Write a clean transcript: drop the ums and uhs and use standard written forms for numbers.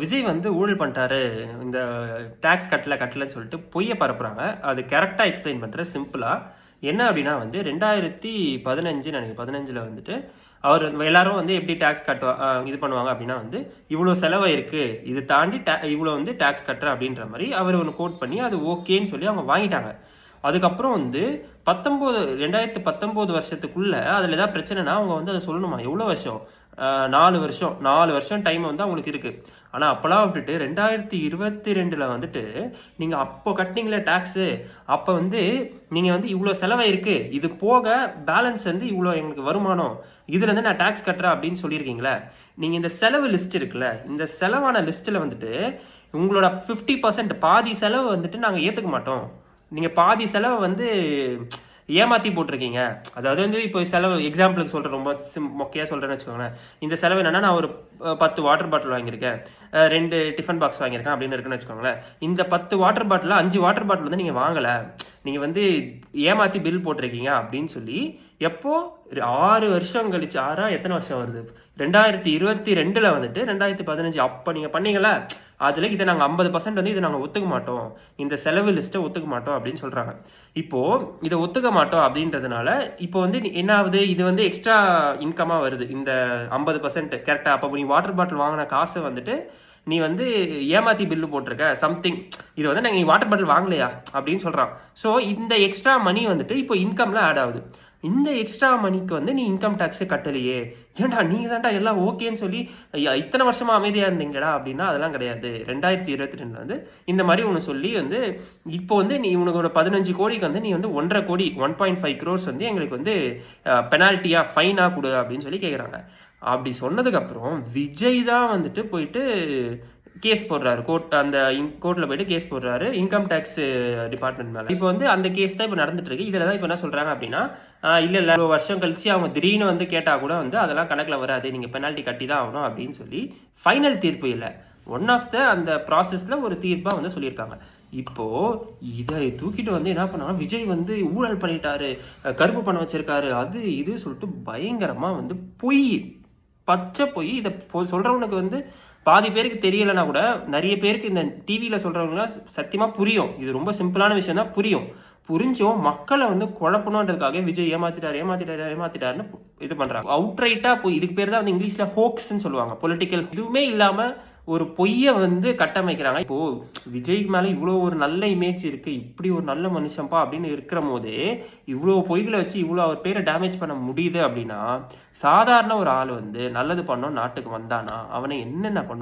விஜய் வந்து ஊழல் பண்ணிட்டாரு, இந்த டாக்ஸ் கட்டலன்னு சொல்லிட்டு பொய்யை பரப்புறாங்க. அது கரெக்டா எக்ஸ்பிளைன் பண்றேன் சிம்பிளா. என்ன அப்படின்னா வந்து 2015 நினைக்கிறேன், 15ல வந்துட்டு அவர் எல்லாரும் வந்து எப்படி டாக்ஸ் இது பண்ணுவாங்க அப்படின்னா வந்து இவ்வளவு செலவு இருக்கு, இது தாண்டி இவ்வளவு வந்து டாக்ஸ் கட்டுற அப்படின்ற மாதிரி அவர் ஒன்று கோட் பண்ணி அது ஓகேன்னு சொல்லி அவங்க வாங்கிட்டாங்க. அதுக்கப்புறம் வந்து 2019 வருஷத்துக்குள்ள அதுல ஏதாவது பிரச்சனைனா அவங்க வந்து அதை சொல்லணுமா? எவ்வளவு வருஷம்? 4 வருஷம் டைம் வந்து அவங்களுக்கு இருக்கு. ஆனா அப்பெல்லாம் விட்டுட்டு 2022ல வந்துட்டு நீங்க அப்போ கட்டினீங்களே டாக்ஸ், அப்ப வந்து நீங்க வந்து இவ்வளவு செலவை இருக்கு, இது போக பேலன்ஸ் வந்து இவ்வளவு எங்களுக்கு வருமானம், இதுல இருந்து நான் டாக்ஸ் கட்டுறேன் அப்படின்னு சொல்லியிருக்கீங்களே. நீங்க இந்த செலவு லிஸ்ட் இருக்குல்ல, இந்த செலவான லிஸ்ட்ல வந்துட்டு உங்களோட 50% பாதி செலவு வந்துட்டு நாங்க ஏத்துக்க மாட்டோம். நீங்க பாதி செலவை வந்து ஏமாத்தி போட்டிருக்கீங்க. அதாவது வந்து இப்போ செலவு எக்ஸாம்பிளுக்கு சொல்றேன், ரொம்ப மொக்கையா சொல்றேன்னு வச்சுக்கோங்களேன். இந்த செலவு என்னன்னா, நான் ஒரு 10 வாட்டர் பாட்டில் வாங்கியிருக்கேன், 2 டிஃபன் பாக்ஸ் வாங்கியிருக்கேன் அப்படின்னு இருக்குன்னு வச்சுக்கோங்களேன். இந்த 10 வாட்டர் பாட்டில் 5 வாட்டர் பாட்டில் வந்து நீங்க வாங்கல, நீங்க வந்து ஏமாத்தி பில் போட்டிருக்கீங்க அப்படின்னு சொல்லி எப்போ 6 வருஷம் கழிச்சு, எத்தனை வருஷம் வருது, 2022ல வந்துட்டு 2015 அப்ப நீங்க பண்ணீங்களா, அதுல இதை நாங்க 50% வந்து இதை நாங்க ஒத்துக்க மாட்டோம், இந்த செலவு லிஸ்ட்டை ஒத்துக்க மாட்டோம் அப்படின்னு சொல்றாங்க. இப்போ இதை ஒத்துக்க மாட்டோம் அப்படின்றதுனால இப்போ வந்து என்ன ஆகுது, இது வந்து எக்ஸ்ட்ரா இன்கமா வருது இந்த 50% கரெக்டா. அப்போ நீ வாட்டர் பாட்டில் வாங்கின காசை வந்துட்டு நீ வந்து ஏமாத்தி பில்லு போட்டிருக்க சம்திங், இது வந்து நீ வாட்டர் பாட்டில் வாங்கலையா அப்படின்னு சொல்றான். ஸோ இந்த எக்ஸ்ட்ரா மணி வந்துட்டு இப்போ இன்கம்ல ஆட் ஆகுது. இந்த எக்ஸ்ட்ரா மணிக்கு வந்து நீ இன்கம் டாக்ஸே கட்டலையே, ஏன்டா நீங்க தான்டா எல்லாம் ஓகேன்னு சொல்லி இத்தனை வருஷமா அமைதியா இருந்தீங்கடா அப்படின்னா அதெல்லாம் கிடையாது. 2022 வந்து இந்த மாதிரி ஒன்று சொல்லி வந்து இப்போ வந்து நீ உனக்கு 15 கோடிக்கு வந்து நீ வந்து 1.5 கோடி 1.5 crores வந்து எங்களுக்கு வந்து பெனால்ட்டியா ஃபைனா கொடு அப்படின்னு சொல்லி கேட்குறாங்க. அப்படி சொன்னதுக்கு அப்புறம் விஜய் தான் வந்துட்டு போயிட்டு கேஸ் போடுறாரு, கோர்ட்ல போயிட்டு கேஸ் போடுறாரு இன்கம் டேக்ஸ் டிபார்ட்மெண்ட் மேல. இப்போ வந்து அந்த கேஸ் தான் இப்போ நடந்துட்டு இருக்கு. இதுல தான் இப்போ என்ன சொல்றாங்க அப்படின்னா, இல்ல ஒரு வருஷம் கழிச்சு அவங்க திடீர்னு வந்து கேட்டா கூட வந்து அதெல்லாம் கணக்குல வராது, நீங்க பெனால்ட்டி கட்டி தான் ஆகணும் அப்படின்னு சொல்லி ஃபைனல் தீர்ப்பு இல்லை, ஒன் ஆஃப் த அந்த ப்ராசஸ்ல ஒரு தீர்ப்பா வந்து சொல்லியிருக்காங்க. இப்போ இதை தூக்கிட்டு வந்து என்ன பண்ணாங்க, விஜய் வந்து ஊழல் பண்ணிட்டாரு, கருப்பு பணம் வச்சிருக்காரு, அது இது சொல்லிட்டு பயங்கரமா வந்து பொய், பச்சை பொய். இதை சொல்றவனுக்கு வந்து பாதி பேருக்கு தெரியலன்னா கூட நிறைய பேருக்கு இந்த டிவியில சொல்றவங்க சத்தியமா புரியும். இது ரொம்ப சிம்பிளான விஷயம் தான், புரிஞ்சும் மக்களை வந்து குழப்பணுன்றதுக்காக விஜய் ஏமாத்திட்டாருன்னு இது பண்றாங்க. அவுட்ரைட்டா போய் இதுக்கு பேர் தான் வந்து இங்கிலீஷ்ல ஹோக்ஸ்ன்னு சொல்லுவாங்க. பொலிட்டிக்கல் இதுவுமே இல்லாம ஒரு பொய்யை வந்து கட்டமைக்கிறாங்க. இப்போ விஜய்க்கு மேல இவ்வளவு ஒரு நல்ல இமேஜ் இருக்கு, இப்படி ஒரு நல்ல மனுஷன்பா அப்படின்னு இருக்கிற போதே இவ்வளவு பொய்களை வச்சு இவ்வளவு அவர் பேரை டேமேஜ் பண்ண முடியுது அப்படின்னா, சாதாரண ஒரு ஆள் வந்து நல்லது பண்ணோம் நாட்டுக்கு வந்தானா அவனை என்னென்ன பண்ணும்.